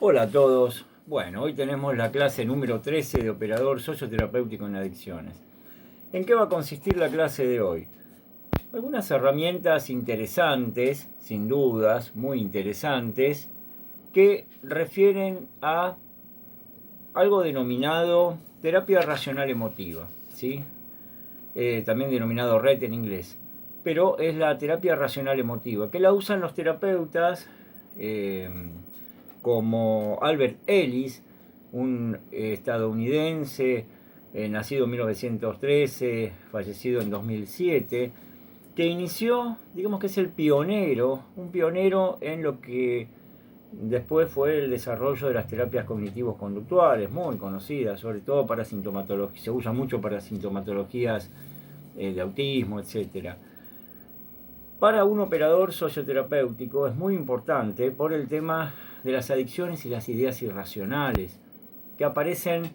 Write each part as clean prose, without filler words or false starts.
Hola a todos. Bueno, hoy tenemos la clase número 13 de operador socioterapéutico en adicciones. ¿En qué va a consistir la clase de hoy? Algunas herramientas interesantes, sin dudas, muy interesantes, que refieren a algo denominado terapia racional emotiva, ¿sí? También denominado RET en inglés. Pero es la terapia racional emotiva, que la usan los terapeutas eh, como Albert Ellis, un estadounidense nacido en 1913, fallecido en 2007, que inició, digamos que es el pionero, un pionero en lo que después fue el desarrollo de las terapias cognitivos conductuales, muy conocidas, sobre todo para sintomatología, se usa mucho para sintomatologías de autismo, etcétera. Para un operador socioterapéutico es muy importante por el tema de las adicciones y las ideas irracionales que aparecen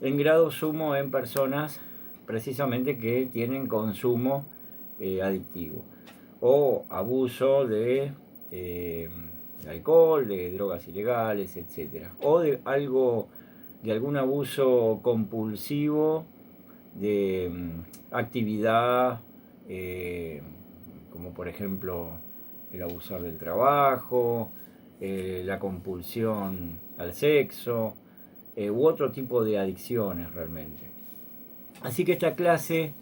en grado sumo en personas precisamente que tienen consumo adictivo o abuso eh, de alcohol, de drogas ilegales, etcétera, o de algún abuso compulsivo de actividad, eh, como por ejemplo el abusar del trabajo, la compulsión al sexo, u otro tipo de adicciones realmente. Así que esta clase,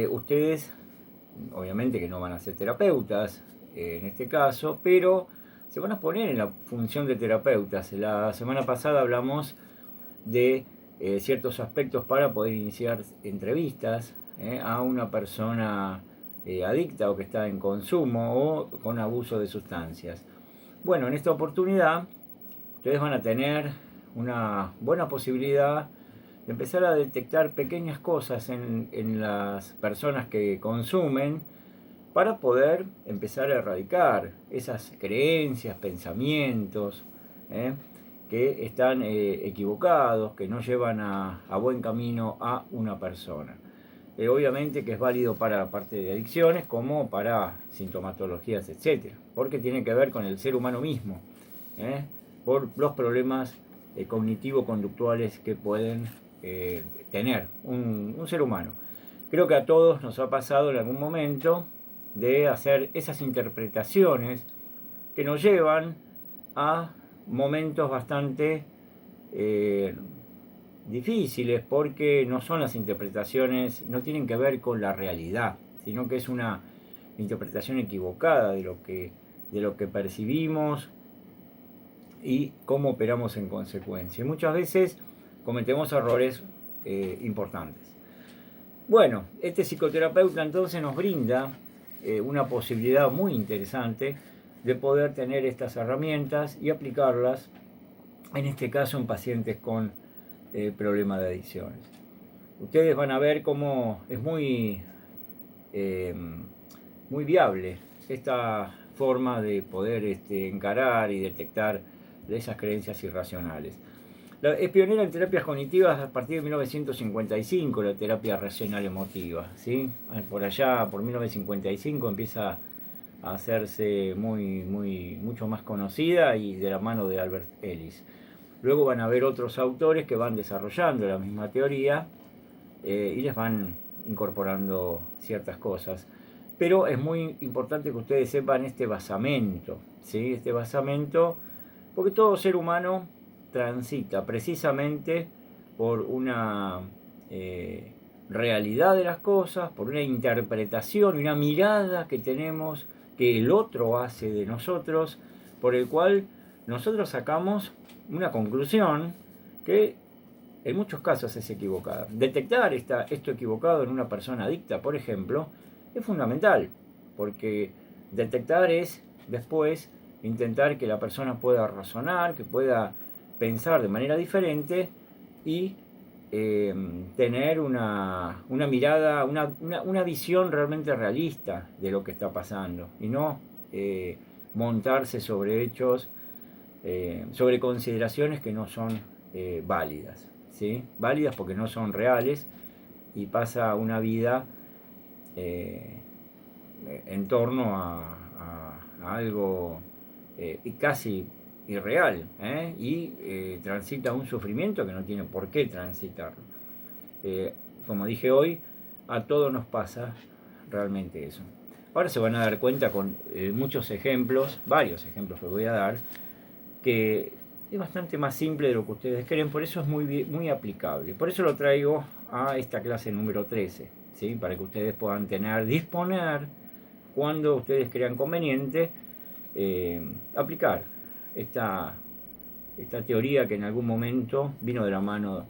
ustedes, obviamente que no van a ser terapeutas en este caso, pero se van a poner en la función de terapeutas. La semana pasada hablamos de ciertos aspectos para poder iniciar entrevistas a una persona adicta o que está en consumo o con abuso de sustancias. Bueno, en esta oportunidad ustedes van a tener una buena posibilidad de empezar a detectar pequeñas cosas en las personas que consumen para poder empezar a erradicar esas creencias, pensamientos que están equivocados, que no llevan a buen camino a una persona. Obviamente que es válido para la parte de adicciones como para sintomatologías, etcétera, porque tiene que ver con el ser humano mismo, ¿eh? Por los problemas cognitivo-conductuales que pueden tener un ser humano. Creo que a todos nos ha pasado en algún momento de hacer esas interpretaciones que nos llevan a momentos bastante eh, difíciles porque no son las interpretaciones, no tienen que ver con la realidad, sino que es una interpretación equivocada de lo que percibimos y cómo operamos en consecuencia. Y muchas veces cometemos errores importantes. Bueno, este psicoterapeuta entonces nos brinda una posibilidad muy interesante de poder tener estas herramientas y aplicarlas, en este caso en pacientes con problemas de adicciones. Ustedes van a ver cómo es eh, muy viable esta forma de poder encarar y detectar esas creencias irracionales. Es pionera en terapias cognitivas a partir de 1955, la terapia racional emotiva. ¿Sí? Por allá, por 1955, empieza a hacerse mucho más conocida y de la mano de Albert Ellis. Luego van a haber otros autores que van desarrollando la misma teoría y les van incorporando ciertas cosas. Pero es muy importante que ustedes sepan este basamento, ¿sí? Este basamento, porque todo ser humano transita precisamente por una realidad de las cosas, por una interpretación y una mirada que tenemos, que el otro hace de nosotros, por el cual nosotros sacamos una conclusión que en muchos casos es equivocada. Detectar esto equivocado en una persona adicta, por ejemplo, es fundamental, porque detectar es después intentar que la persona pueda razonar, que pueda pensar de manera diferente y tener una mirada, una visión realmente realista de lo que está pasando y no montarse sobre hechos, sobre consideraciones que no son válidas, ¿sí? Válidas porque no son reales y pasa una vida eh, en torno a algo casi irreal, y transita un sufrimiento que no tiene por qué transitarlo. Como dije hoy, a todos nos pasa realmente eso. Ahora se van a dar cuenta con muchos ejemplos, varios ejemplos que voy a dar, que es bastante más simple de lo que ustedes creen, por eso es muy aplicable. Por eso lo traigo a esta clase número 13, ¿sí? Para que ustedes puedan disponer, cuando ustedes crean conveniente, aplicar esta teoría que en algún momento vino de la mano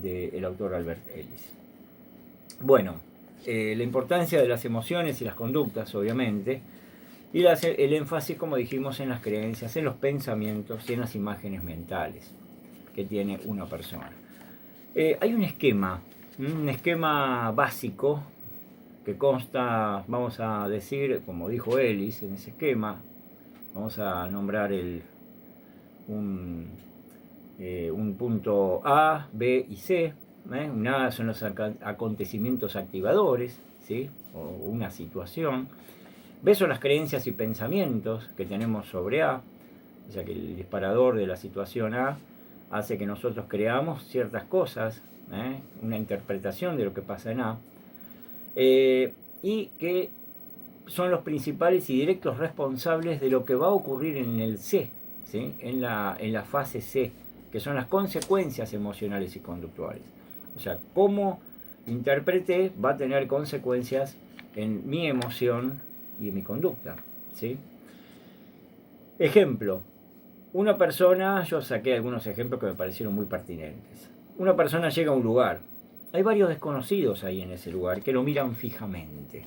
del autor Albert Ellis. Bueno, la importancia de las emociones y las conductas, obviamente, y el énfasis, como dijimos, en las creencias, en los pensamientos y en las imágenes mentales que tiene una persona. Hay un esquema básico que consta, vamos a decir, como dijo Ellis, en ese esquema, vamos a nombrar un punto A, B y C. Un A son los acontecimientos activadores, ¿sí? O una situación. B son las creencias y pensamientos que tenemos sobre A, o sea que el disparador de la situación A hace que nosotros creamos ciertas cosas, una interpretación de lo que pasa en A, y que son los principales y directos responsables de lo que va a ocurrir en el C, ¿sí? en la fase C, que son las consecuencias emocionales y conductuales. O sea, cómo interpreté va a tener consecuencias en mi emoción y en mi conducta, ¿sí? Ejemplo, una persona, yo saqué algunos ejemplos que me parecieron muy pertinentes. Una persona llega a un lugar, hay varios desconocidos ahí en ese lugar que lo miran fijamente.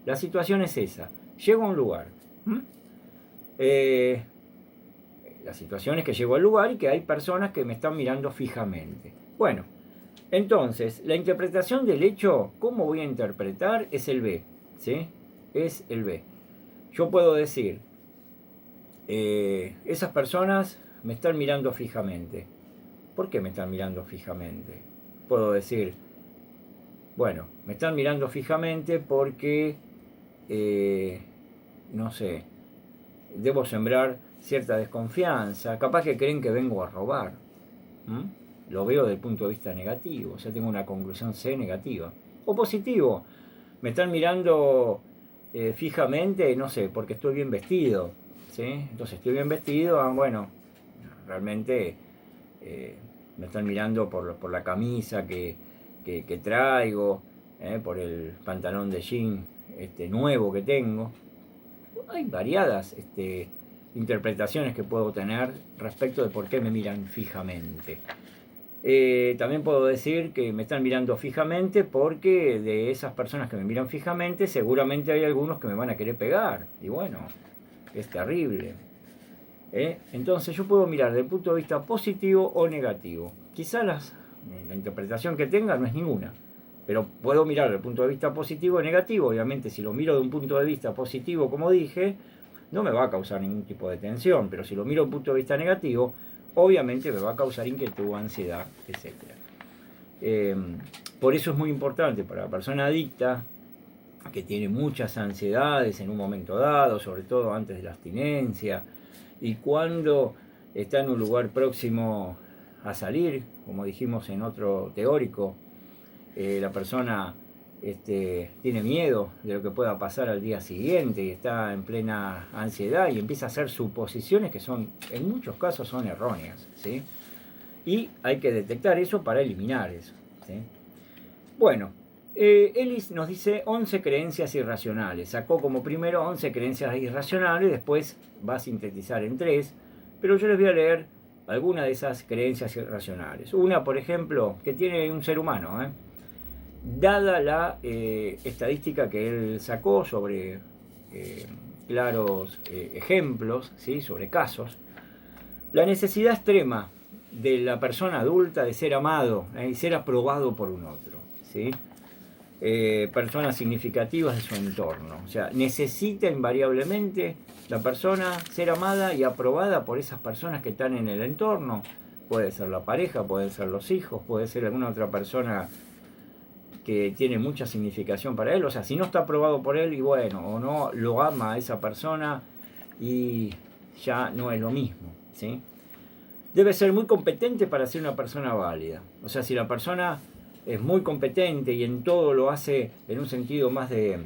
La situación es esa, llego a un lugar. La situación es que llego al lugar y que hay personas que me están mirando fijamente. Bueno, entonces, la interpretación del hecho, ¿cómo voy a interpretar? Es el B, ¿sí? Es el B. Yo puedo decir, esas personas me están mirando fijamente. ¿Por qué me están mirando fijamente? Puedo decir, bueno, me están mirando fijamente porque, no sé, debo sembrar cierta desconfianza. Capaz que creen que vengo a robar. Lo veo desde el punto de vista negativo, o sea, tengo una conclusión C negativa. O positivo, me están mirando fijamente, no sé, porque estoy bien vestido, ¿sí? Entonces estoy bien vestido, bueno, realmente me están mirando por la camisa que traigo, por el pantalón de jean nuevo que tengo. Hay variadas interpretaciones que puedo tener respecto de por qué me miran fijamente. También puedo decir que me están mirando fijamente porque de esas personas que me miran fijamente seguramente hay algunos que me van a querer pegar. Y bueno, es terrible. Entonces yo puedo mirar desde el punto de vista positivo o negativo. Quizá la interpretación que tenga no es ninguna, pero puedo mirar desde el punto de vista positivo o negativo. Obviamente si lo miro de un punto de vista positivo, como dije, no me va a causar ningún tipo de tensión, pero si lo miro de un punto de vista negativo, obviamente me va a causar inquietud, ansiedad, etc. Por eso es muy importante para la persona adicta, que tiene muchas ansiedades en un momento dado, sobre todo antes de la abstinencia, y cuando está en un lugar próximo a salir, como dijimos en otro teórico, la persona tiene miedo de lo que pueda pasar al día siguiente y está en plena ansiedad y empieza a hacer suposiciones que son, en muchos casos, son erróneas, ¿sí? Y hay que detectar eso para eliminar eso, ¿sí? Bueno, Ellis nos dice 11 creencias irracionales. Sacó como primero 11 creencias irracionales, después va a sintetizar en 3, pero yo les voy a leer algunas de esas creencias irracionales. Una, por ejemplo, que tiene un ser humano, dada la estadística que él sacó sobre claros ejemplos, ¿sí? Sobre casos, la necesidad extrema de la persona adulta de ser amado y ser aprobado por un otro, ¿sí? Personas significativas de su entorno, o sea, necesita invariablemente la persona ser amada y aprobada por esas personas que están en el entorno. Puede ser la pareja, pueden ser los hijos, puede ser alguna otra persona que tiene mucha significación para él. O sea, si no está aprobado por él, y bueno, o no lo ama a esa persona, y ya no es lo mismo, ¿sí? Debe ser muy competente para ser una persona válida. O sea, si la persona es muy competente y en todo lo hace en un sentido más de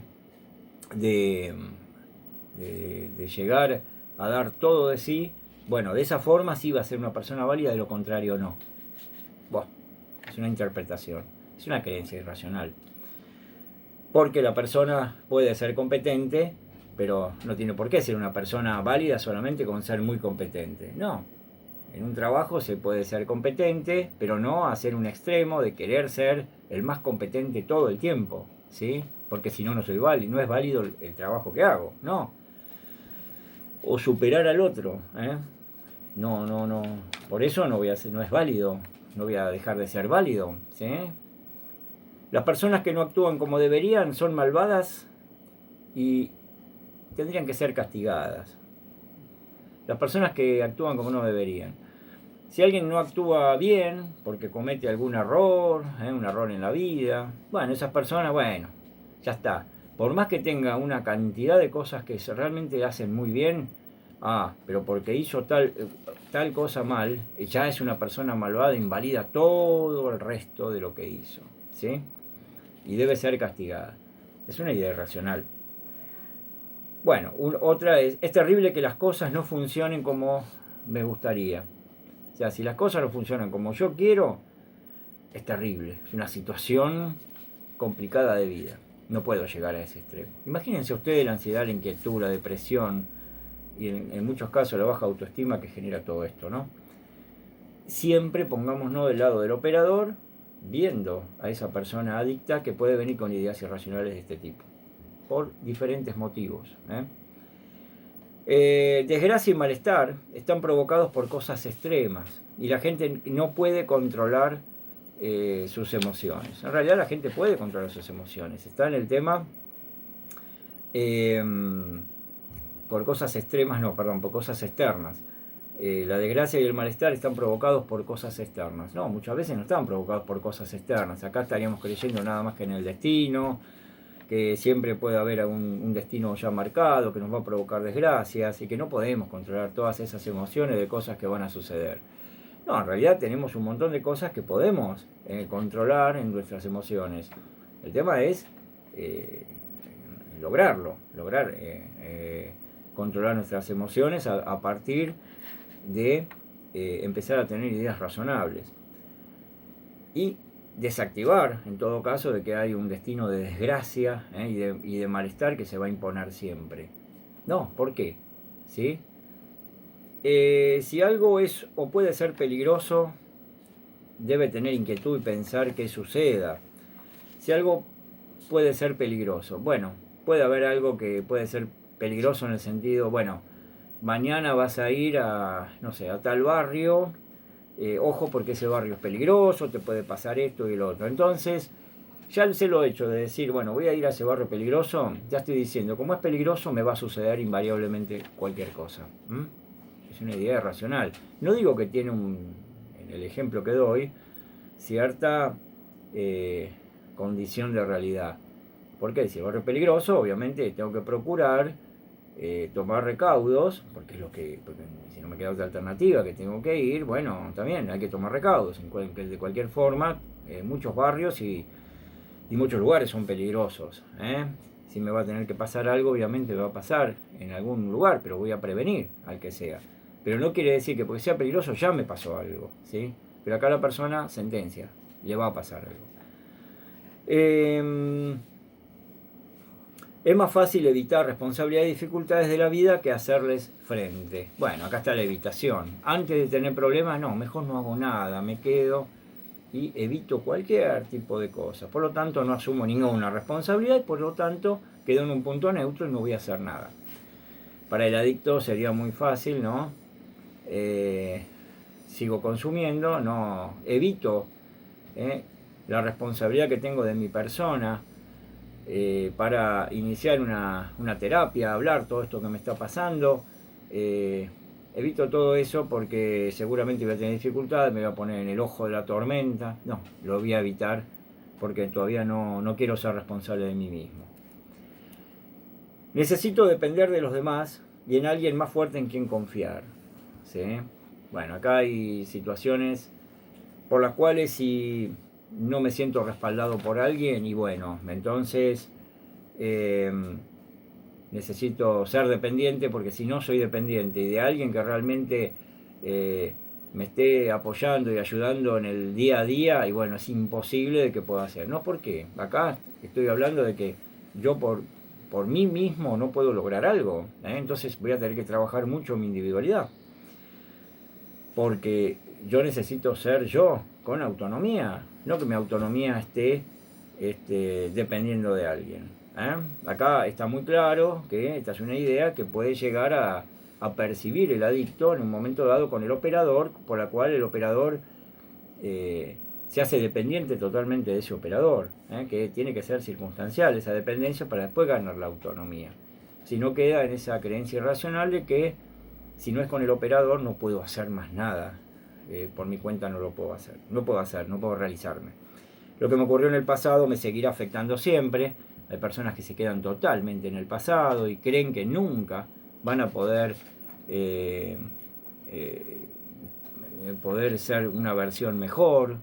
llegar a dar todo de sí, bueno, de esa forma sí va a ser una persona válida, de lo contrario no. Bueno, es una interpretación, es una creencia irracional. Porque la persona puede ser competente, pero no tiene por qué ser una persona válida solamente con ser muy competente. No, en un trabajo se puede ser competente, pero no hacer un extremo de querer ser el más competente todo el tiempo, ¿sí? Porque si no, no soy válido, no es válido el trabajo que hago, no. O superar al otro, ¿eh? No, por eso no voy a ser, no es válido, no voy a dejar de ser válido, ¿sí? Las personas que no actúan como deberían son malvadas y tendrían que ser castigadas. Las personas que actúan como no deberían. Si alguien no actúa bien porque comete algún error, un error en la vida, bueno, esas personas, bueno, ya está. Por más que tenga una cantidad de cosas que realmente hacen muy bien, pero porque hizo tal cosa mal, ya es una persona malvada, invalida todo el resto de lo que hizo, ¿sí? Y debe ser castigada. Es una idea irracional. Bueno, otra es terrible que las cosas no funcionen como me gustaría. O sea, si las cosas no funcionan como yo quiero, es terrible. Es una situación complicada de vida. No puedo llegar a ese extremo. Imagínense ustedes la ansiedad, la inquietud, la depresión y en muchos casos la baja autoestima que genera todo esto, ¿no? Siempre pongámonos del lado del operador, viendo a esa persona adicta que puede venir con ideas irracionales de este tipo, por diferentes motivos, desgracia y malestar están provocados por cosas extremas y la gente no puede controlar sus emociones. En realidad la gente puede controlar sus emociones. Está en el tema por cosas extremas, no, perdón, por cosas externas. La desgracia y el malestar están provocados por cosas externas. No, muchas veces no están provocados por cosas externas. Acá estaríamos creyendo nada más que en el destino, que siempre puede haber un destino ya marcado, que nos va a provocar desgracias y que no podemos controlar todas esas emociones de cosas que van a suceder. No, en realidad tenemos un montón de cosas que podemos controlar en nuestras emociones. El tema es lograr controlar nuestras emociones a partir de empezar a tener ideas razonables. Y desactivar, en todo caso, de que hay un destino de desgracia y de malestar que se va a imponer siempre. No, ¿por qué? ¿Sí? Si algo es o puede ser peligroso, debe tener inquietud y pensar qué suceda. Si algo puede ser peligroso, bueno, puede haber algo que puede ser peligroso en el sentido, bueno, mañana vas a ir a, no sé, a tal barrio, ojo porque ese barrio es peligroso, te puede pasar esto y lo otro. Entonces, ya el solo hecho de decir, bueno, voy a ir a ese barrio peligroso, ya estoy diciendo, como es peligroso, me va a suceder invariablemente cualquier cosa. Es una idea racional. No digo que tiene en el ejemplo que doy, cierta condición de realidad. Porque si el barrio es peligroso, obviamente tengo que procurar tomar recaudos, porque si no me queda otra alternativa que tengo que ir, bueno, también hay que tomar recaudos. De cualquier forma, muchos barrios y muchos lugares son peligrosos. Si me va a tener que pasar algo, obviamente me va a pasar en algún lugar, pero voy a prevenir al que sea. Pero no quiere decir que porque sea peligroso ya me pasó algo, ¿sí? Pero acá la persona sentencia, le va a pasar algo. Es más fácil evitar responsabilidades y dificultades de la vida que hacerles frente. Bueno, acá está la evitación. Antes de tener problemas, no, mejor no hago nada, me quedo y evito cualquier tipo de cosa. Por lo tanto, no asumo ninguna responsabilidad y por lo tanto quedo en un punto neutro y no voy a hacer nada. Para el adicto sería muy fácil, ¿no? Sigo consumiendo, no evito la responsabilidad que tengo de mi persona para iniciar una terapia, hablar todo esto que me está pasando. Evito todo eso porque seguramente voy a tener dificultades, me voy a poner en el ojo de la tormenta. No, lo voy a evitar porque todavía no quiero ser responsable de mí mismo. Necesito depender de los demás y en alguien más fuerte en quien confiar, ¿sí? Bueno, acá hay situaciones por las cuales si no me siento respaldado por alguien y bueno, entonces necesito ser dependiente, porque si no soy dependiente de alguien que realmente me esté apoyando y ayudando en el día a día, y bueno, es imposible de que pueda hacer. No, porque acá estoy hablando de que yo por mí mismo no puedo lograr algo, entonces voy a tener que trabajar mucho mi individualidad, porque yo necesito ser yo, con autonomía, no que mi autonomía esté dependiendo de alguien. Acá está muy claro que esta es una idea que puede llegar a percibir el adicto en un momento dado con el operador, por la cual el operador se hace dependiente totalmente de ese operador, que tiene que ser circunstancial esa dependencia para después ganar la autonomía. Si no, queda en esa creencia irracional de que si no es con el operador no puedo hacer más nada, por mi cuenta no lo puedo hacer, no puedo realizarme. Lo que me ocurrió en el pasado me seguirá afectando siempre. Hay personas que se quedan totalmente en el pasado y creen que nunca van a poder ser una versión mejor,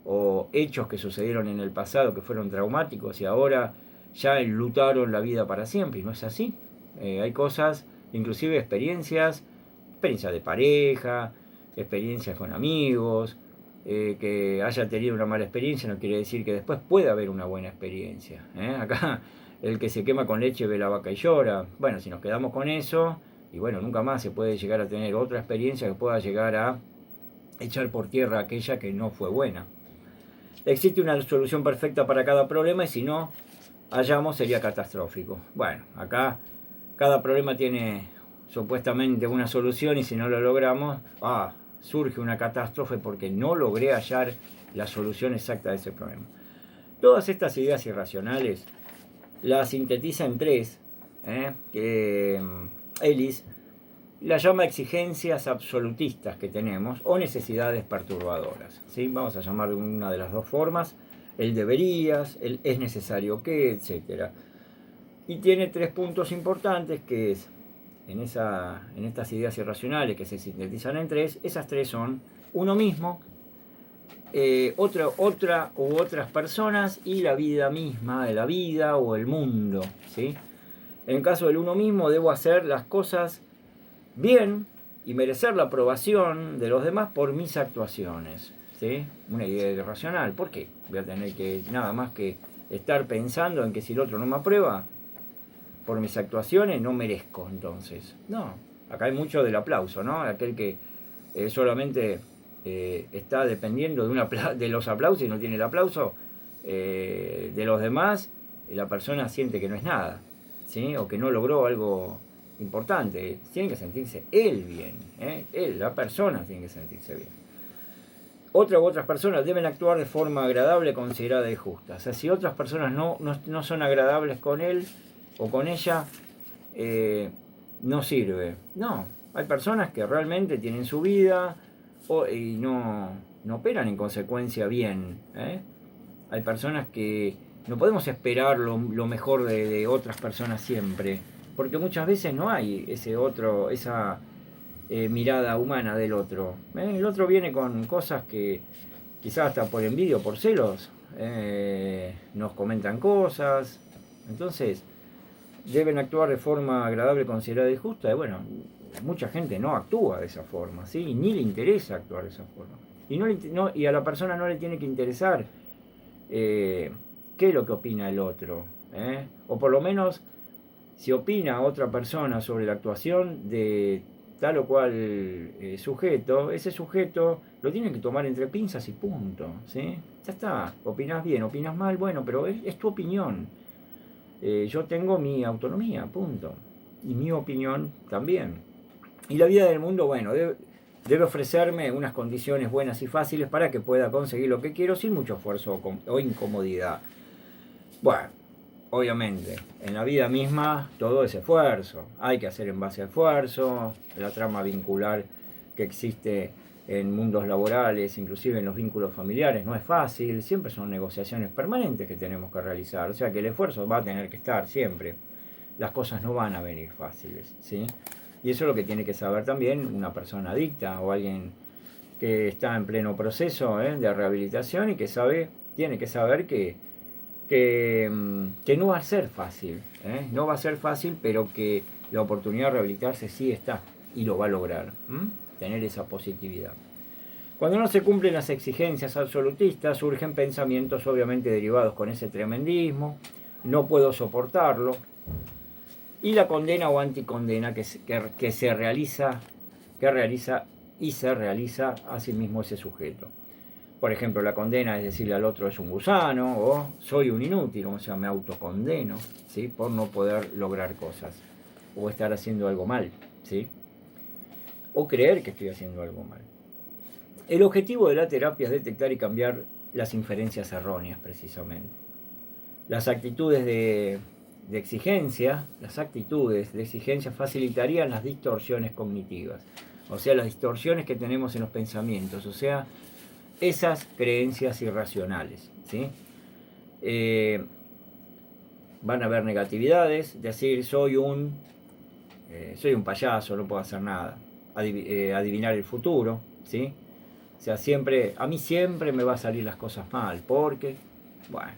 o hechos que sucedieron en el pasado que fueron traumáticos y ahora ya enlutaron la vida para siempre, y no es así. Hay cosas, inclusive experiencias de pareja, experiencias con amigos, que haya tenido una mala experiencia no quiere decir que después pueda haber una buena experiencia. Acá el que se quema con leche ve la vaca y llora. Bueno, si nos quedamos con eso, y bueno, nunca más se puede llegar a tener otra experiencia que pueda llegar a echar por tierra aquella que no fue buena. Existe una solución perfecta para cada problema y si no hallamos sería catastrófico. Bueno, acá cada problema tiene supuestamente una solución y si no lo logramos, surge una catástrofe porque no logré hallar la solución exacta de ese problema. Todas estas ideas irracionales las sintetiza en tres, que Ellis las llama exigencias absolutistas que tenemos o necesidades perturbadoras. ¿Sí? Vamos a llamar de una de las dos formas: el deberías, el es necesario que, etc. Y tiene tres puntos importantes, que es en estas ideas irracionales que se sintetizan en tres. Esas tres son uno mismo, otra u otras personas y la vida misma, de la vida o el mundo. ¿Sí? En el caso del uno mismo, debo hacer las cosas bien y merecer la aprobación de los demás por mis actuaciones. ¿Sí? Una idea irracional. ¿Por qué? Voy a tener que nada más que estar pensando en que si el otro no me aprueba por mis actuaciones, no merezco entonces. No, acá hay mucho del aplauso, ¿no? Aquel que solamente está dependiendo de los aplausos y no tiene el aplauso de los demás, la persona siente que no es nada, ¿sí? O que no logró algo importante. Tiene que sentirse él bien, él, la persona, tiene que sentirse bien. Otra u otras personas deben actuar de forma agradable, considerada y justa. O sea, si otras personas no son agradables con él o con ella, no sirve. No, hay personas que realmente tienen su vida y no operan en consecuencia bien. Hay personas que no podemos esperar lo mejor de otras personas siempre, porque muchas veces no hay esa mirada humana del otro. El otro viene con cosas que quizás hasta por envidia o por celos nos comentan cosas. Entonces deben actuar de forma agradable, considerada y justa. Y bueno, mucha gente no actúa de esa forma, ¿sí? Ni le interesa actuar de esa forma. Y a la persona no le tiene que interesar qué es lo que opina el otro. O por lo menos, si opina otra persona sobre la actuación de tal o cual sujeto, ese sujeto lo tiene que tomar entre pinzas y punto. ¿Sí? Ya está, opinás bien, opinás mal, bueno, pero es tu opinión. Yo tengo mi autonomía, punto. Y mi opinión también. Y la vida del mundo, bueno, debe ofrecerme unas condiciones buenas y fáciles para que pueda conseguir lo que quiero sin mucho esfuerzo o incomodidad. Bueno, obviamente, en la vida misma todo es esfuerzo. Hay que hacer en base a esfuerzo. La trama vincular que existe en mundos laborales, inclusive en los vínculos familiares, no es fácil. Siempre son negociaciones permanentes que tenemos que realizar. O sea que el esfuerzo va a tener que estar siempre. Las cosas no van a venir fáciles, ¿sí? Y eso es lo que tiene que saber también una persona adicta o alguien que está en pleno proceso de rehabilitación y que tiene que saber que no va a ser fácil, no va a ser fácil, pero que la oportunidad de rehabilitarse sí está y lo va a lograr, tener esa positividad. Cuando no se cumplen las exigencias absolutistas, surgen pensamientos obviamente derivados con ese tremendismo, no puedo soportarlo, y la condena o anticondena que se realiza y se realiza a sí mismo ese sujeto. Por ejemplo, la condena es decirle al otro es un gusano o soy un inútil, o sea, me autocondeno, ¿sí? Por no poder lograr cosas o estar haciendo algo mal, ¿sí? O creer que estoy haciendo algo mal. El objetivo de la terapia es detectar y cambiar las inferencias erróneas, precisamente. Las actitudes de exigencia facilitarían las distorsiones cognitivas, o sea, las distorsiones que tenemos en los pensamientos, o sea, esas creencias irracionales, ¿sí? Van a haber negatividades, decir soy un payaso, no puedo hacer nada, adivinar el futuro, ¿sí? O sea, a mí siempre me va a salir las cosas mal, porque, bueno,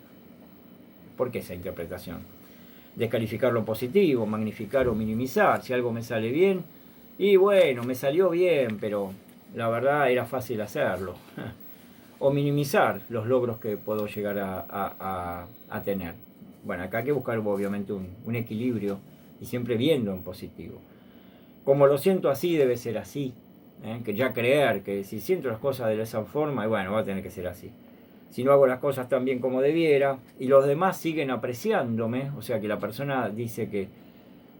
¿por qué esa interpretación? Descalificar lo positivo, magnificar o minimizar, si algo me sale bien, y bueno, me salió bien, pero la verdad era fácil hacerlo. O minimizar los logros que puedo llegar a tener. Bueno, acá hay que buscar obviamente un equilibrio y siempre viendo en positivo. Como lo siento así, debe ser así. Que ya creer que si siento las cosas de esa forma, bueno, va a tener que ser así. Si no hago las cosas tan bien como debiera y los demás siguen apreciándome, o sea que la persona dice que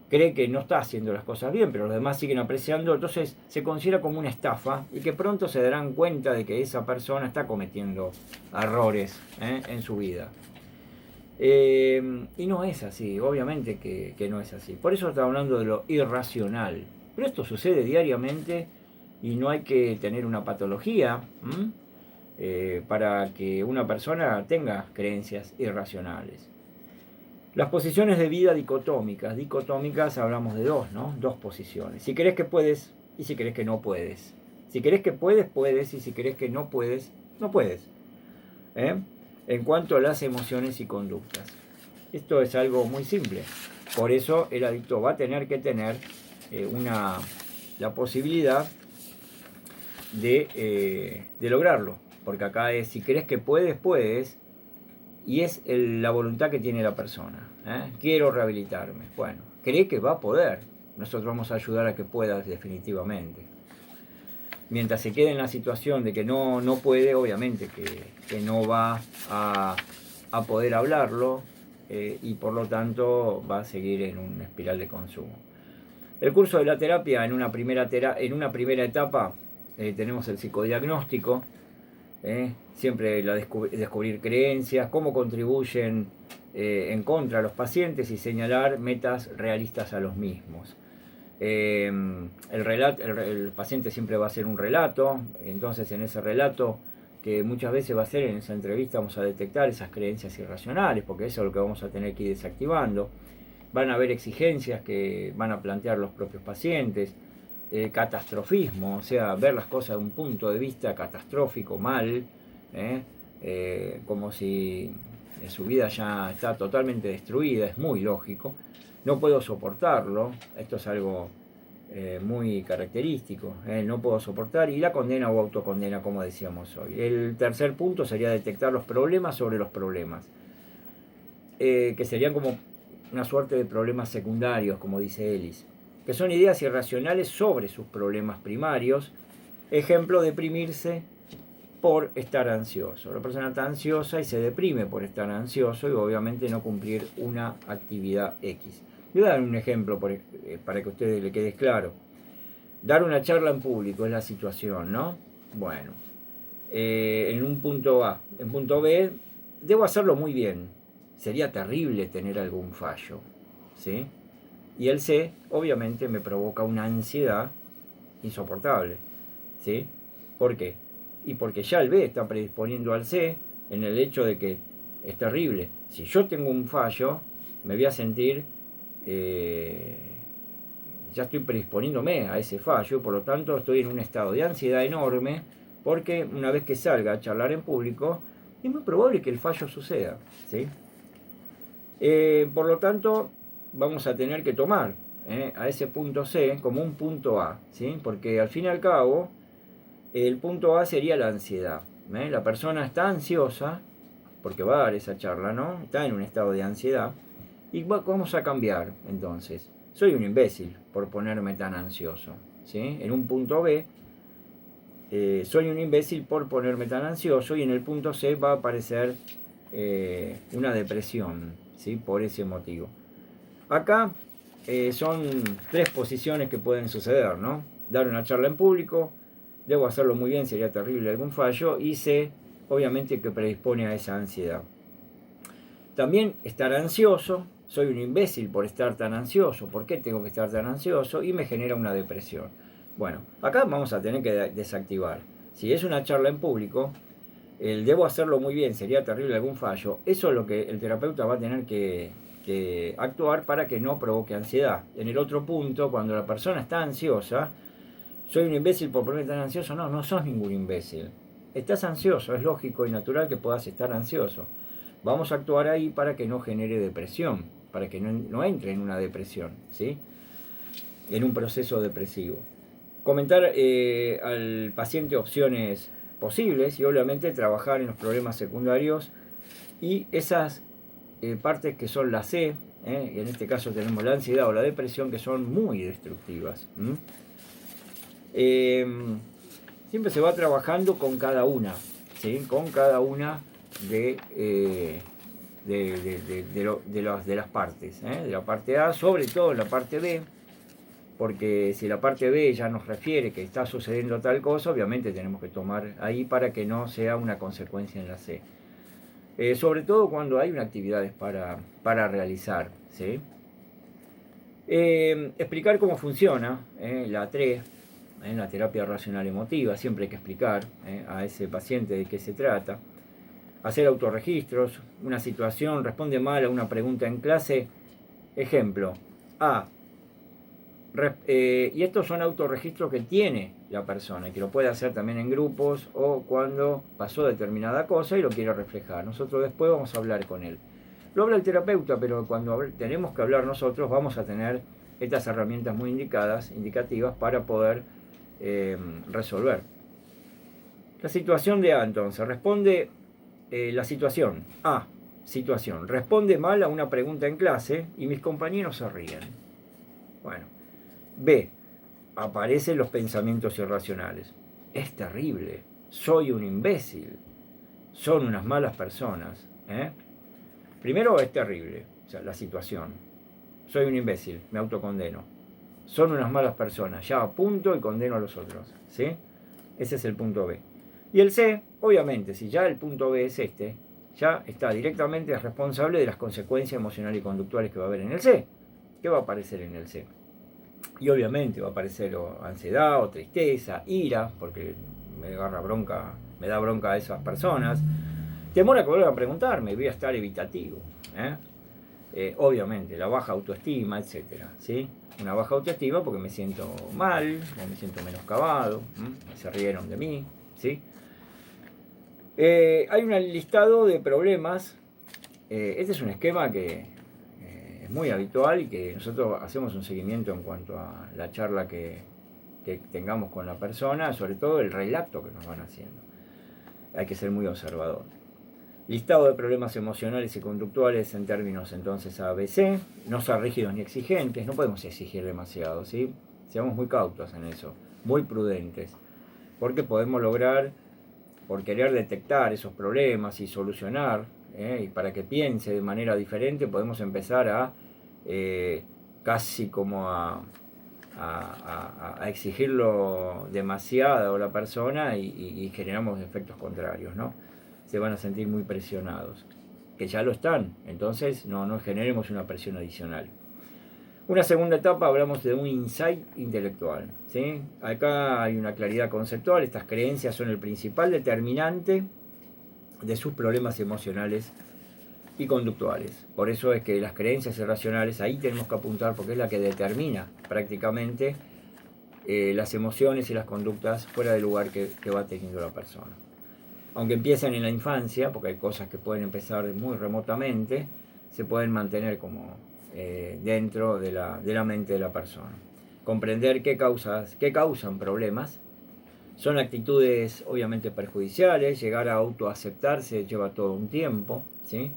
cree que no está haciendo las cosas bien, pero los demás siguen apreciando, entonces se considera como una estafa y que pronto se darán cuenta de que esa persona está cometiendo errores en su vida. Y no es así, obviamente que no es así. Por eso está hablando de lo irracional. Pero esto sucede diariamente y no hay que tener una patología para que una persona tenga creencias irracionales. Las posiciones de vida dicotómicas hablamos de dos, ¿no? Dos posiciones. Si crees que puedes y si crees que no puedes. Si crees que puedes, puedes, y si crees que no puedes, no puedes. En cuanto a las emociones y conductas. Esto es algo muy simple. Por eso el adicto va a tener que tener la posibilidad de lograrlo. Porque acá es, si crees que puedes, puedes. Y es la voluntad que tiene la persona. Quiero rehabilitarme. Bueno, cree que va a poder. Nosotros vamos a ayudar a que pueda definitivamente. Mientras se quede en la situación de que no puede, obviamente que no va a poder hablarlo y por lo tanto va a seguir en una espiral de consumo. El curso de la terapia, en una primera etapa, tenemos el psicodiagnóstico, siempre descubrir creencias, cómo contribuyen en contra a los pacientes y señalar metas realistas a los mismos. El paciente siempre va a hacer un relato, entonces en ese relato, que muchas veces va a ser en esa entrevista, vamos a detectar esas creencias irracionales, porque eso es lo que vamos a tener que ir desactivando. Van a haber exigencias que van a plantear los propios pacientes, catastrofismo, o sea, ver las cosas de un punto de vista catastrófico, mal, como si su vida ya está totalmente destruida, es muy lógico. No puedo soportarlo, esto es algo muy característico, no puedo soportar, y la condena o autocondena, como decíamos hoy. El tercer punto sería detectar los problemas sobre los problemas, que serían como una suerte de problemas secundarios, como dice Ellis, que son ideas irracionales sobre sus problemas primarios. Ejemplo, deprimirse por estar ansioso. La persona está ansiosa y se deprime por estar ansioso y obviamente no cumplir una actividad X. Voy a dar un ejemplo para que a ustedes les quede claro. Dar una charla en público es la situación, ¿no? Bueno, en un punto A. En punto B, debo hacerlo muy bien. Sería terrible tener algún fallo, ¿sí? Y el C, obviamente, me provoca una ansiedad insoportable, ¿sí? ¿Por qué? Y porque ya el B está predisponiendo al C en el hecho de que es terrible. Si yo tengo un fallo, me voy a sentir ya estoy predisponiéndome a ese fallo, por lo tanto estoy en un estado de ansiedad enorme, porque una vez que salga a charlar en público, es muy probable que el fallo suceda, ¿sí? Por lo tanto, vamos a tener que tomar a ese punto C como un punto A, ¿sí? Porque al fin y al cabo, el punto A sería la ansiedad. La persona está ansiosa, porque va a dar esa charla, ¿no? Está en un estado de ansiedad. Y vamos a cambiar, entonces. Soy un imbécil por ponerme tan ansioso, ¿sí? En un punto B, soy un imbécil por ponerme tan ansioso, y en el punto C va a aparecer una depresión, ¿sí? Por ese motivo. Acá son tres posiciones que pueden suceder, ¿no? Dar una charla en público, debo hacerlo muy bien, sería terrible algún fallo, y C, obviamente, que predispone a esa ansiedad. También estar ansioso, soy un imbécil por estar tan ansioso, ¿por qué tengo que estar tan ansioso? Y me genera una depresión. Bueno, acá vamos a tener que desactivar. Si es una charla en público, el debo hacerlo muy bien, sería terrible algún fallo, eso es lo que el terapeuta va a tener que actuar para que no provoque ansiedad. En el otro punto, cuando la persona está ansiosa, soy un imbécil por ponerme tan ansioso. No, no sos ningún imbécil. Estás ansioso, es lógico y natural que puedas estar ansioso. Vamos a actuar ahí para que no genere depresión, para que no entre en una depresión, ¿sí? En un proceso depresivo. Comentar al paciente opciones posibles y obviamente trabajar en los problemas secundarios y esas partes que son la C, y en este caso tenemos la ansiedad o la depresión, que son muy destructivas. Siempre se va trabajando con cada una, ¿sí? Con cada una de las partes, de la parte A, sobre todo en la parte B, porque si la parte B ya nos refiere que está sucediendo tal cosa, obviamente tenemos que tomar ahí para que no sea una consecuencia en la C. Sobre todo cuando hay actividades para realizar, ¿sí? Explicar cómo funciona la 3, en la terapia racional emotiva, siempre hay que explicar a ese paciente de qué se trata. Hacer autorregistros, una situación, responde mal a una pregunta en clase, ejemplo, y estos son autorregistros que tiene la persona y que lo puede hacer también en grupos o cuando pasó determinada cosa y lo quiere reflejar. Nosotros después vamos a hablar con él. Lo habla el terapeuta, pero cuando tenemos que hablar nosotros vamos a tener estas herramientas muy indicativas para poder resolver. La situación de A, entonces, responde la situación. A, situación. Responde mal a una pregunta en clase y mis compañeros se ríen. Bueno. B, aparecen los pensamientos irracionales. Es terrible. Soy un imbécil. Son unas malas personas. Primero es terrible, o sea, la situación. Soy un imbécil, me autocondeno. Son unas malas personas, ya apunto y condeno a los otros, ¿sí? Ese es el punto B. Y el C, obviamente, si ya el punto B es este, ya está directamente responsable de las consecuencias emocionales y conductuales que va a haber en el C. ¿Qué va a aparecer en el C? Y obviamente va a aparecer ansiedad o tristeza, ira, porque me da bronca a esas personas. Temor a que vuelvan a preguntarme, voy a estar evitativo. Obviamente, la baja autoestima, etcétera, ¿sí? Una baja autoestima porque me siento mal, o me siento menoscabado, se rieron de mí, ¿sí? Hay un listado de problemas. Este es un esquema que es muy habitual y que nosotros hacemos un seguimiento en cuanto a la charla que tengamos con la persona, sobre todo el relato que nos van haciendo. Hay que ser muy observador. Listado de problemas emocionales y conductuales en términos entonces ABC, no ser rígidos ni exigentes, no podemos exigir demasiado, ¿sí? Seamos muy cautos en eso, muy prudentes, porque podemos lograr, por querer detectar esos problemas y solucionar, y para que piense de manera diferente, podemos empezar a casi como a exigirlo demasiado a la persona y generamos efectos contrarios, ¿no? Se van a sentir muy presionados, que ya lo están, entonces no generemos una presión adicional. Una segunda etapa, hablamos de un insight intelectual, ¿sí? Acá hay una claridad conceptual, estas creencias son el principal determinante de sus problemas emocionales y conductuales. Por eso es que las creencias irracionales, ahí tenemos que apuntar, porque es la que determina prácticamente las emociones y las conductas fuera del lugar que va teniendo la persona. Aunque empiecen en la infancia, porque hay cosas que pueden empezar muy remotamente, se pueden mantener como dentro de la mente de la persona. Comprender qué causan problemas. Son actitudes obviamente perjudiciales, llegar a autoaceptarse lleva todo un tiempo, ¿sí?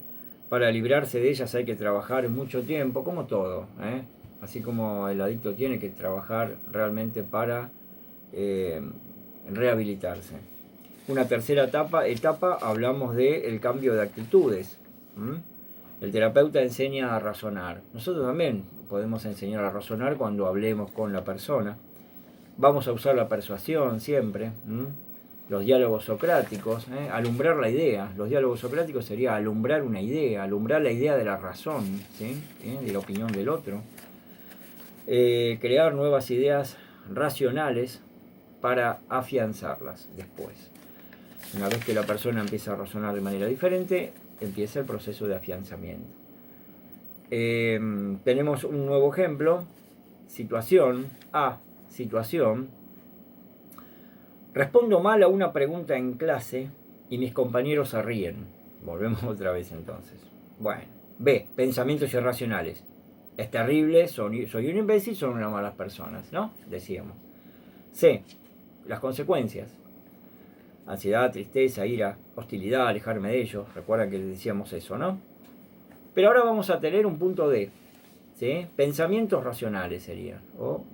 Para librarse de ellas hay que trabajar mucho tiempo, como todo, ¿eh? Así como el adicto tiene que trabajar realmente para rehabilitarse. Una tercera etapa hablamos del cambio de actitudes. El terapeuta enseña a razonar. Nosotros también podemos enseñar a razonar cuando hablemos con la persona. Vamos a usar la persuasión siempre. Los diálogos socráticos, alumbrar la idea. Los diálogos socráticos sería alumbrar una idea, alumbrar la idea de la razón, ¿sí? De la opinión del otro. Crear nuevas ideas racionales para afianzarlas después. Una vez que la persona empieza a razonar de manera diferente, empieza el proceso de afianzamiento. Tenemos un nuevo ejemplo. Situación. Respondo mal a una pregunta en clase y mis compañeros se ríen. Volvemos otra vez entonces. Bueno. B. Pensamientos irracionales. Es terrible, soy un imbécil, son unas malas personas, ¿no? Decíamos. C. Las consecuencias. Ansiedad, tristeza, ira, hostilidad, alejarme de ellos. Recuerdan que decíamos eso, ¿no? Pero ahora vamos a tener un punto D, ¿sí? Pensamientos racionales sería, o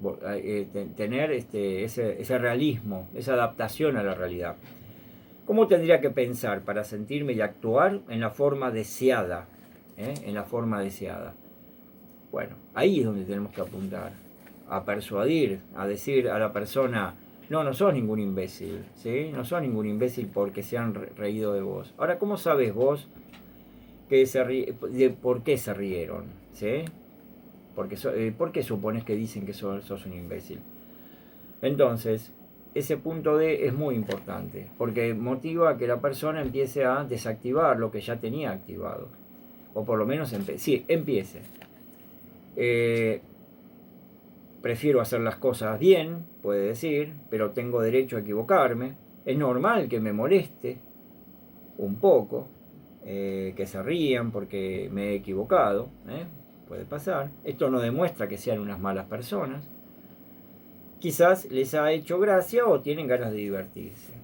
tener ese realismo, esa adaptación a la realidad. ¿Cómo tendría que pensar para sentirme y actuar en la forma deseada? En la forma deseada. Bueno, ahí es donde tenemos que apuntar, a persuadir, a decir a la persona: no sos ningún imbécil, ¿sí? No sos ningún imbécil porque se han reído de vos. Ahora, ¿cómo sabes vos por qué se rieron? ¿Sí? ¿Por qué supones que dicen que sos un imbécil? Entonces, ese punto D es muy importante, porque motiva a que la persona empiece a desactivar lo que ya tenía activado. O por lo menos empiece. Prefiero hacer las cosas bien, puede decir, pero tengo derecho a equivocarme. Es normal que me moleste un poco, que se rían porque me he equivocado, puede pasar. Esto no demuestra que sean unas malas personas. Quizás les ha hecho gracia o tienen ganas de divertirse.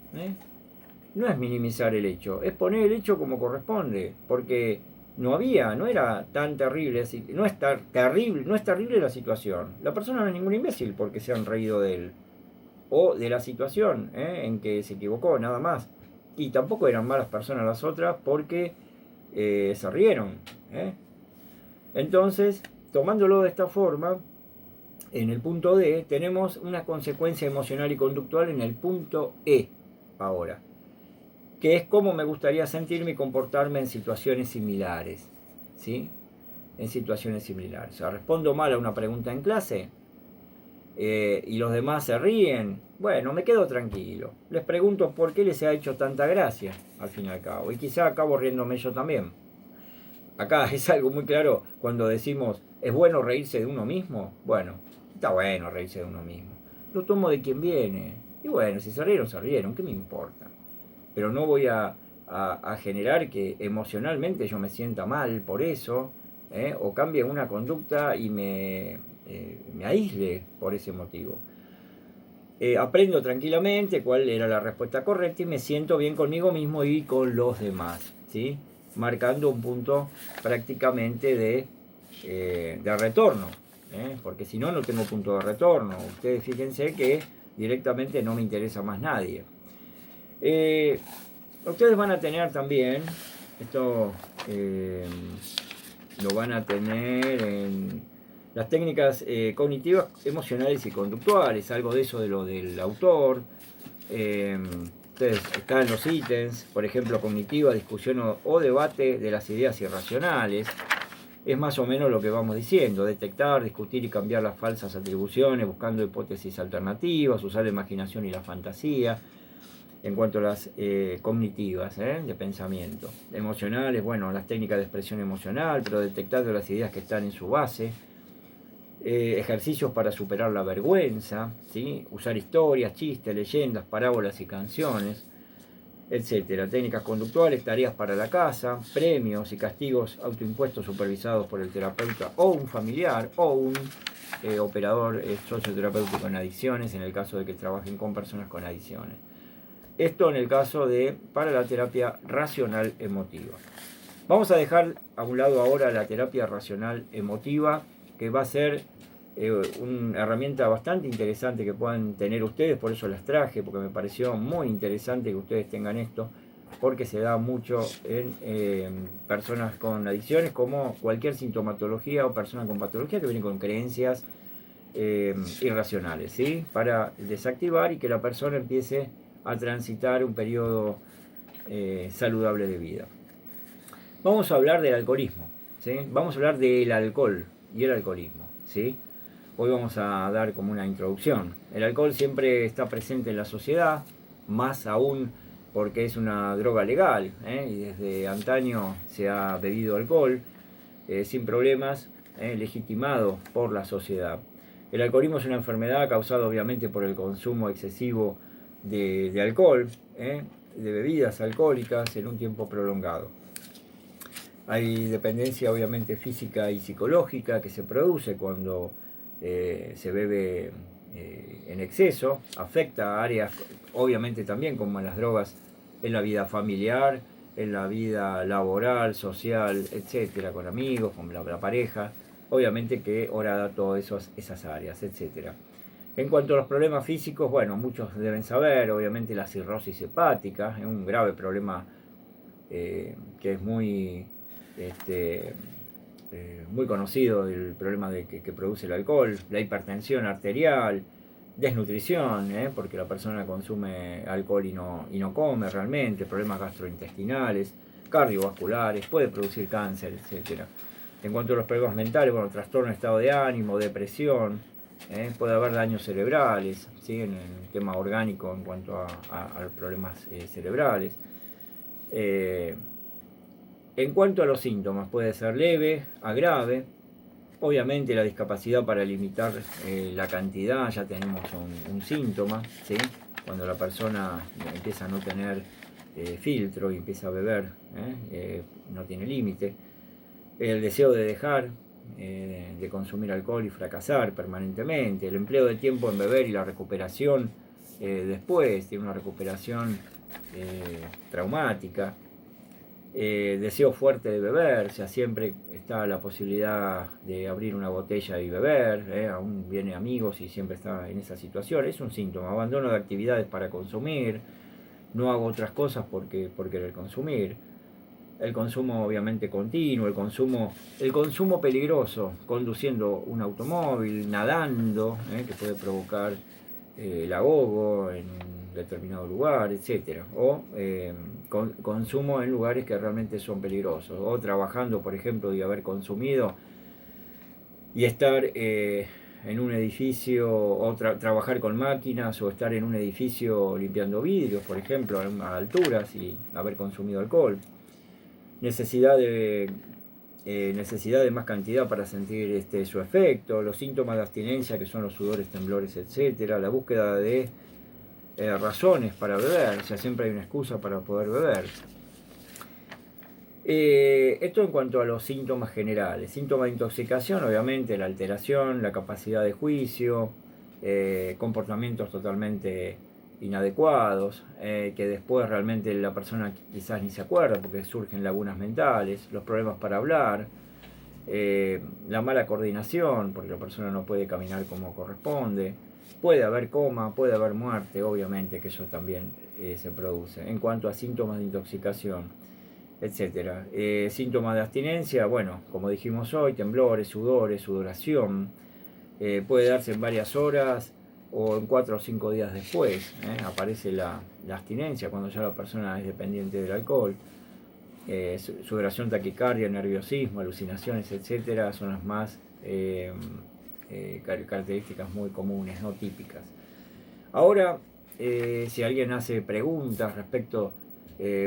No es minimizar el hecho, es poner el hecho como corresponde, porque no era tan terrible, no es terrible la situación. La persona no es ningún imbécil porque se han reído de él o de la situación en que se equivocó, nada más. Y tampoco eran malas personas las otras porque se rieron. Entonces, tomándolo de esta forma, en el punto D tenemos una consecuencia emocional y conductual en el punto E ahora, que es cómo me gustaría sentirme y comportarme en situaciones similares, ¿sí? En situaciones similares. O sea, respondo mal a una pregunta en clase y los demás se ríen. Bueno, me quedo tranquilo. Les pregunto por qué les ha hecho tanta gracia, al fin y al cabo. Y quizá acabo riéndome yo también. Acá es algo muy claro cuando decimos, ¿es bueno reírse de uno mismo? Bueno, está bueno reírse de uno mismo. Lo tomo de quien viene. Y bueno, si se rieron, ¿qué me importa? Pero no voy a generar que emocionalmente yo me sienta mal por eso, o cambie una conducta y me aísle por ese motivo. Aprendo tranquilamente cuál era la respuesta correcta y me siento bien conmigo mismo y con los demás, ¿sí? Marcando un punto prácticamente de retorno, porque si no, no tengo punto de retorno. Ustedes fíjense que directamente no me interesa más nadie. Ustedes van a tener también, esto lo van a tener en las técnicas cognitivas, emocionales y conductuales, algo de eso de lo del autor. Ustedes están en los ítems, por ejemplo, cognitiva, discusión o debate de las ideas irracionales. Es más o menos lo que vamos diciendo: detectar, discutir y cambiar las falsas atribuciones, buscando hipótesis alternativas, usar la imaginación y la fantasía. en cuanto a las cognitivas, de pensamiento. Emocionales, bueno, las técnicas de expresión emocional, pero detectando las ideas que están en su base. Ejercicios para superar la vergüenza, ¿sí? Usar historias, chistes, leyendas, parábolas y canciones, etcétera. Técnicas conductuales, tareas para la casa, premios y castigos autoimpuestos supervisados por el terapeuta o un familiar o un operador socioterapéutico en adicciones, en el caso de que trabajen con personas con adicciones. Esto en el caso de para la terapia racional emotiva. Vamos a dejar a un lado ahora la terapia racional emotiva, que va a ser una herramienta bastante interesante que puedan tener ustedes, por eso las traje, porque me pareció muy interesante que ustedes tengan esto, porque se da mucho en personas con adicciones, como cualquier sintomatología o persona con patología que viene con creencias irracionales, ¿sí? Para desactivar y que la persona empiece a transitar un periodo saludable de vida. Vamos a hablar del alcoholismo, ¿sí? Vamos a hablar del alcohol y el alcoholismo, ¿sí? Hoy vamos a dar como una introducción. El alcohol siempre está presente en la sociedad, más aún porque es una droga legal, y desde antaño se ha bebido alcohol sin problemas, legitimado por la sociedad. El alcoholismo es una enfermedad causada obviamente por el consumo excesivo de alcohol, de bebidas alcohólicas en un tiempo prolongado. Hay dependencia obviamente física y psicológica que se produce cuando se bebe en exceso, afecta a áreas obviamente también como en las drogas, en la vida familiar, en la vida laboral, social, etcétera, con amigos, con la pareja, obviamente que orada todas esas áreas, etcétera. En cuanto a los problemas físicos, bueno, muchos deben saber, obviamente la cirrosis hepática es un grave problema que es muy muy conocido, el problema que produce el alcohol, la hipertensión arterial, desnutrición, porque la persona consume alcohol y no come realmente, problemas gastrointestinales, cardiovasculares, puede producir cáncer, etcétera. En cuanto a los problemas mentales, bueno, trastorno de estado de ánimo, depresión, puede haber daños cerebrales, ¿sí? En el tema orgánico en cuanto a problemas cerebrales. En cuanto a los síntomas, puede ser leve a grave. Obviamente la discapacidad para limitar la cantidad, ya tenemos un síntoma, ¿sí? Cuando la persona empieza a no tener filtro y empieza a beber, no tiene límite. El deseo de dejar de consumir alcohol y fracasar permanentemente. El empleo de tiempo en beber y la recuperación después, tiene una recuperación traumática. Deseo fuerte de beber, o sea, siempre está la posibilidad de abrir una botella y beber, aún viene amigos y siempre está en esa situación, es un síntoma. Abandono de actividades para consumir, no hago otras cosas por querer consumir. El consumo obviamente continuo, el consumo peligroso, conduciendo un automóvil, nadando, que puede provocar el ahogo en un determinado lugar, etcétera, o consumo en lugares que realmente son peligrosos, o trabajando, por ejemplo, y haber consumido y estar en un edificio, o trabajar con máquinas, o estar en un edificio limpiando vidrios, por ejemplo, a alturas y haber consumido alcohol. Necesidad de más cantidad para sentir su efecto, los síntomas de abstinencia que son los sudores, temblores, etcétera, la búsqueda de razones para beber, o sea, siempre hay una excusa para poder beber. Esto en cuanto a los síntomas generales. Síntomas de intoxicación, obviamente, la alteración, la capacidad de juicio, comportamientos totalmente inadecuados, que después realmente la persona quizás ni se acuerda porque surgen lagunas mentales, los problemas para hablar, la mala coordinación, porque la persona no puede caminar como corresponde, puede haber coma, puede haber muerte, obviamente que eso también se produce. En cuanto a síntomas de intoxicación, etcétera. Síntomas de abstinencia, bueno, como dijimos hoy, temblores, sudores, sudoración, puede darse en varias horas o en 4 o 5 días después, aparece la abstinencia cuando ya la persona es dependiente del alcohol. Sudoración, taquicardia, nerviosismo, alucinaciones, etcétera, son las más características muy comunes, no típicas. Ahora si alguien hace preguntas respecto,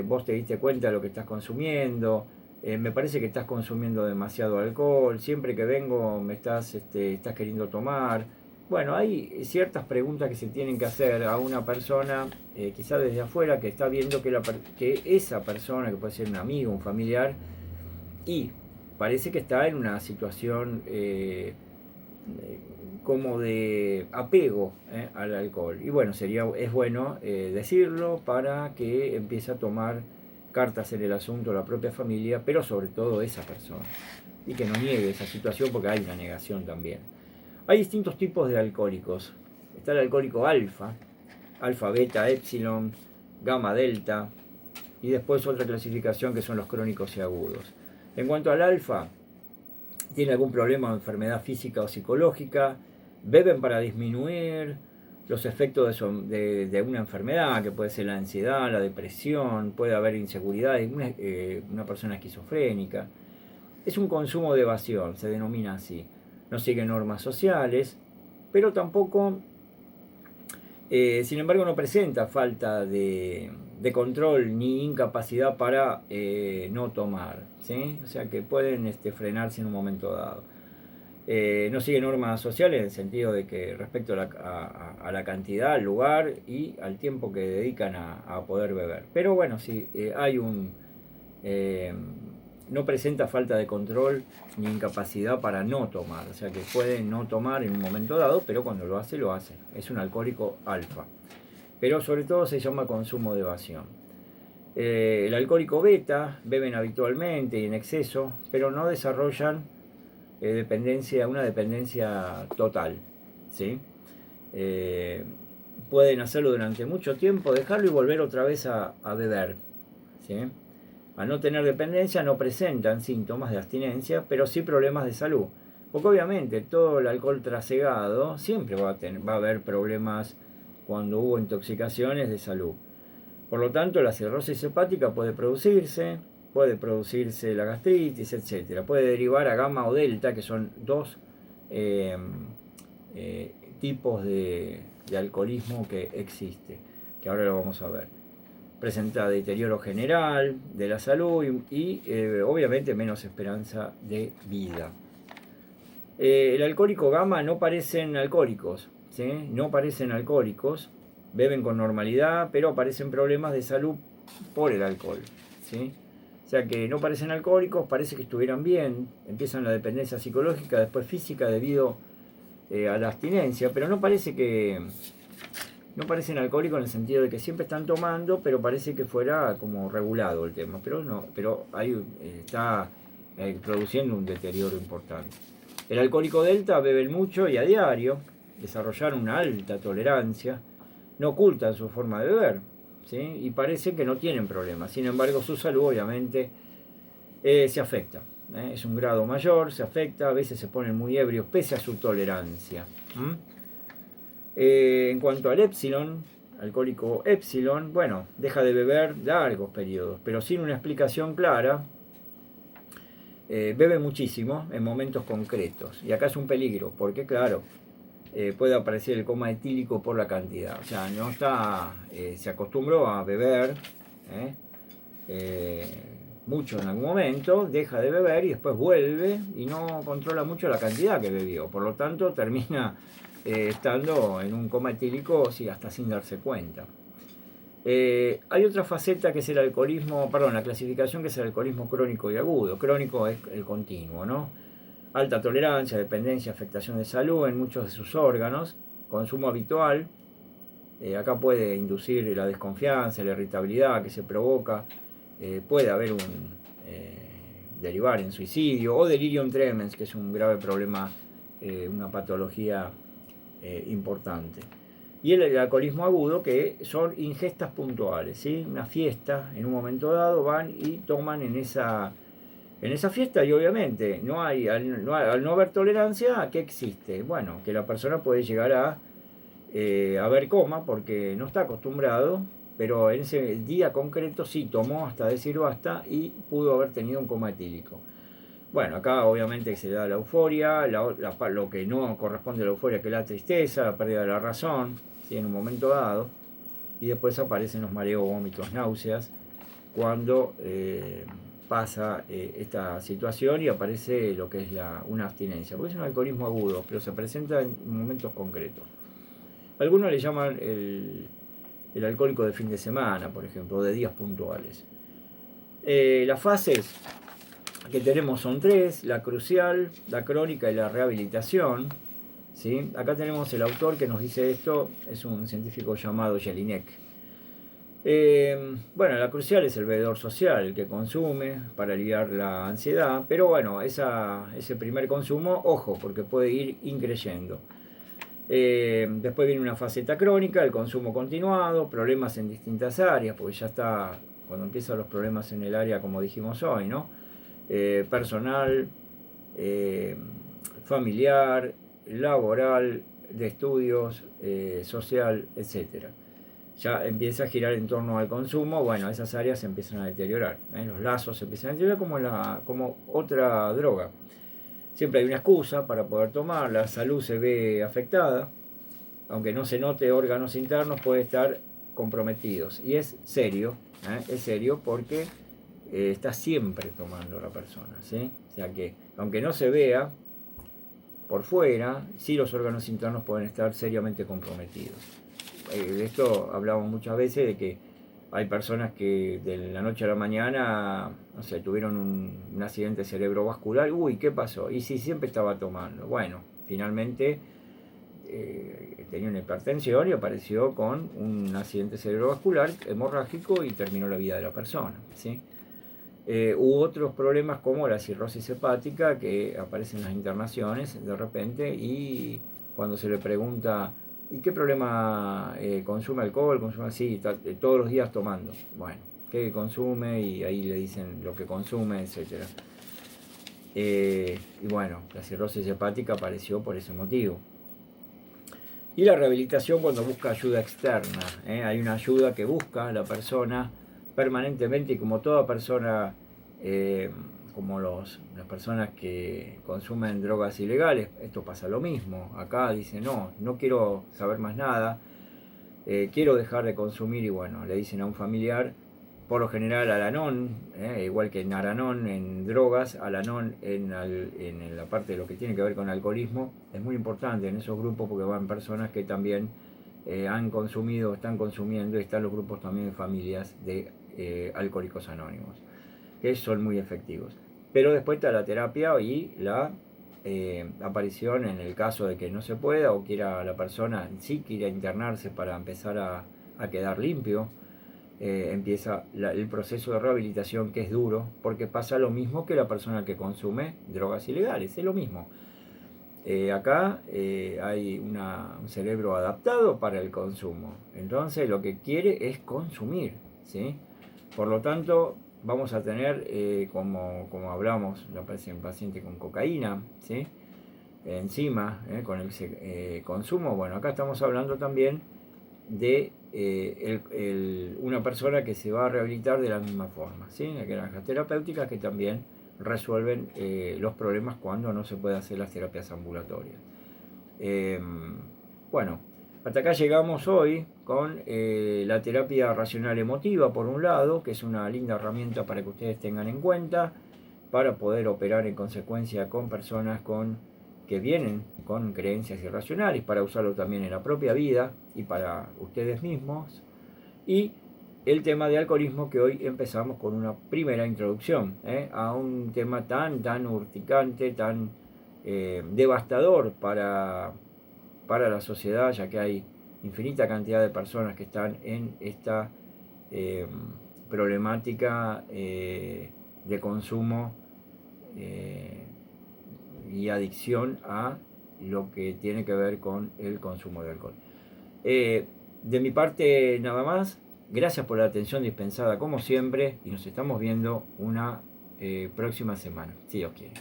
vos te diste cuenta de lo que estás consumiendo, me parece que estás consumiendo demasiado alcohol, siempre que vengo me estás queriendo tomar. Bueno, hay ciertas preguntas que se tienen que hacer a una persona, quizás desde afuera, que está viendo que esa persona, que puede ser un amigo, un familiar, y parece que está en una situación como de apego al alcohol. Y bueno, es bueno decirlo para que empiece a tomar cartas en el asunto la propia familia, pero sobre todo esa persona. Y que no niegue esa situación, porque hay una negación también. Hay distintos tipos de alcohólicos. Está el alcohólico alfa, alfa, beta, epsilon, gamma, delta, y después otra clasificación que son los crónicos y agudos. En cuanto al alfa, tiene algún problema o enfermedad física o psicológica, beben para disminuir los efectos de una enfermedad, que puede ser la ansiedad, la depresión, puede haber inseguridad, una persona esquizofrénica. Es un consumo de evasión, se denomina así. No sigue normas sociales, pero tampoco, sin embargo, no presenta falta de control ni incapacidad para no tomar, ¿sí? O sea que pueden frenarse en un momento dado. No sigue normas sociales en el sentido de que respecto a la cantidad, al lugar y al tiempo que dedican a poder beber. Pero bueno, sí, hay no presenta falta de control ni incapacidad para no tomar. O sea que puede no tomar en un momento dado, pero cuando lo hace, lo hace. Es un alcohólico alfa. Pero sobre todo se llama consumo de evasión. El alcohólico beta, beben habitualmente y en exceso, pero no desarrollan una dependencia total, ¿sí? Pueden hacerlo durante mucho tiempo, dejarlo y volver otra vez a beber, ¿sí? Al no tener dependencia no presentan síntomas de abstinencia, pero sí problemas de salud. Porque obviamente todo el alcohol trasegado siempre va a haber problemas cuando hubo intoxicaciones de salud. Por lo tanto, la cirrosis hepática puede producirse la gastritis, etc. Puede derivar a gamma o delta, que son dos tipos de alcoholismo que existe, que ahora lo vamos a ver. Presenta deterioro general de la salud y obviamente menos esperanza de vida. El alcohólico gamma no parecen alcohólicos, ¿sí? No parecen alcohólicos, beben con normalidad, pero aparecen problemas de salud por el alcohol, ¿sí? O sea que no parecen alcohólicos, parece que estuvieran bien, empiezan la dependencia psicológica, después física debido a la abstinencia, pero no parecen alcohólicos en el sentido de que siempre están tomando, pero parece que fuera como regulado el tema, pero no, pero ahí está produciendo un deterioro importante. El alcohólico delta beben mucho y a diario, desarrollaron una alta tolerancia, no ocultan su forma de beber, ¿sí? Y parece que no tienen problemas. Sin embargo, su salud obviamente se afecta. Es un grado mayor, se afecta, a veces se ponen muy ebrios pese a su tolerancia. En cuanto al epsilon, alcohólico epsilon, bueno, deja de beber largos periodos, pero sin una explicación clara. Bebe muchísimo en momentos concretos. Y acá es un peligro, porque claro, puede aparecer el coma etílico por la cantidad. O sea, no está, se acostumbró a beber mucho en algún momento, deja de beber y después vuelve y no controla mucho la cantidad que bebió. Por lo tanto, termina estando en un coma etílico hasta sin darse cuenta. Hay otra faceta que es el alcoholismo, la clasificación, que es el alcoholismo crónico y agudo. Crónico es el continuo, ¿no? Alta tolerancia, dependencia, afectación de salud en muchos de sus órganos, consumo habitual. Acá puede inducir la desconfianza, la irritabilidad que se provoca, puede haber derivar en suicidio o delirium tremens, que es un grave problema, una patología importante. Y el alcoholismo agudo, que son ingestas puntuales, ¿sí? Una fiesta, en un momento dado van y toman en esa fiesta, y obviamente al no haber tolerancia, ¿qué existe? Bueno, que la persona puede llegar a haber coma porque no está acostumbrado, pero en ese día concreto sí tomó hasta decir basta y pudo haber tenido un coma etílico. Bueno, acá obviamente se da la euforia, lo que no corresponde a la euforia, que es la tristeza, la pérdida de la razón, ¿sí? En un momento dado. y después aparecen los mareos, vómitos, náuseas, cuando pasa esta situación y aparece lo que es una abstinencia, porque es un alcoholismo agudo, pero se presenta en momentos concretos. Algunos le llaman el alcohólico de fin de semana, por ejemplo, de días puntuales. Las fases que tenemos son 3, la crucial, la crónica y la rehabilitación. ¿Sí? Acá tenemos el autor que nos dice esto, es un científico llamado Jelinek. Bueno, la crucial es el bebedor social, el que consume para aliviar la ansiedad, pero bueno, ese primer consumo, ojo, porque puede ir increyendo. Después viene una faceta crónica, el consumo continuado, problemas en distintas áreas, porque ya está, cuando empiezan los problemas en el área, como dijimos hoy, ¿no? Personal, familiar, laboral, de estudios, social, etc. Ya empieza a girar en torno al consumo, bueno, esas áreas se empiezan a deteriorar, los lazos se empiezan a deteriorar como otra droga. Siempre hay una excusa para poder tomar, la salud se ve afectada, aunque no se note, órganos internos pueden estar comprometidos. Y es serio porque está siempre tomando la persona, ¿sí? O sea que, aunque no se vea por fuera, sí los órganos internos pueden estar seriamente comprometidos. De esto hablamos muchas veces, de que hay personas que de la noche a la mañana, no sé, tuvieron un accidente cerebrovascular. Uy, ¿qué pasó? Y si siempre estaba tomando. Bueno, finalmente tenía una hipertensión y apareció con un accidente cerebrovascular hemorrágico y terminó la vida de la persona, ¿sí? Hubo otros problemas como la cirrosis hepática, que aparecen en las internaciones de repente, y cuando se le pregunta, ¿y qué problema consume alcohol? Consume así, todos los días tomando. Bueno, ¿qué consume? Y ahí le dicen lo que consume, etc. Y bueno, la cirrosis hepática apareció por ese motivo. Y la rehabilitación, cuando busca ayuda externa. Hay una ayuda que busca la persona permanentemente, y como toda persona, como las personas que consumen drogas ilegales, esto pasa lo mismo. Acá dice, no quiero saber más nada, quiero dejar de consumir, y bueno, le dicen a un familiar, por lo general Al-Anon, igual que Nar-Anon en drogas, Al-Anon en la parte de lo que tiene que ver con alcoholismo, es muy importante en esos grupos porque van personas que también han consumido, están consumiendo, y están los grupos también de familias de alcohólicos anónimos, que son muy efectivos. Pero después está la terapia y la aparición en el caso de que no se pueda, o quiera la persona sí quiera internarse para empezar a quedar limpio. Empieza el proceso de rehabilitación, que es duro, porque pasa lo mismo que la persona que consume drogas ilegales, es lo mismo. Acá hay un cerebro adaptado para el consumo, entonces lo que quiere es consumir, ¿sí? Por lo tanto, vamos a tener, como hablamos, la paciente con cocaína, ¿sí? Encima, con el consumo, bueno, acá estamos hablando también de una persona que se va a rehabilitar de la misma forma, ¿sí? Hay granjas terapéuticas que también resuelven los problemas cuando no se puede hacer las terapias ambulatorias. Bueno, hasta acá llegamos hoy con la terapia racional emotiva, por un lado, que es una linda herramienta para que ustedes tengan en cuenta, para poder operar en consecuencia con personas que vienen con creencias irracionales, para usarlo también en la propia vida y para ustedes mismos. Y el tema de alcoholismo, que hoy empezamos con una primera introducción a un tema tan urticante, tan devastador para la sociedad, ya que hay infinita cantidad de personas que están en esta problemática de consumo y adicción a lo que tiene que ver con el consumo de alcohol. De mi parte nada más, gracias por la atención dispensada como siempre, y nos estamos viendo una próxima semana, si Dios quiere.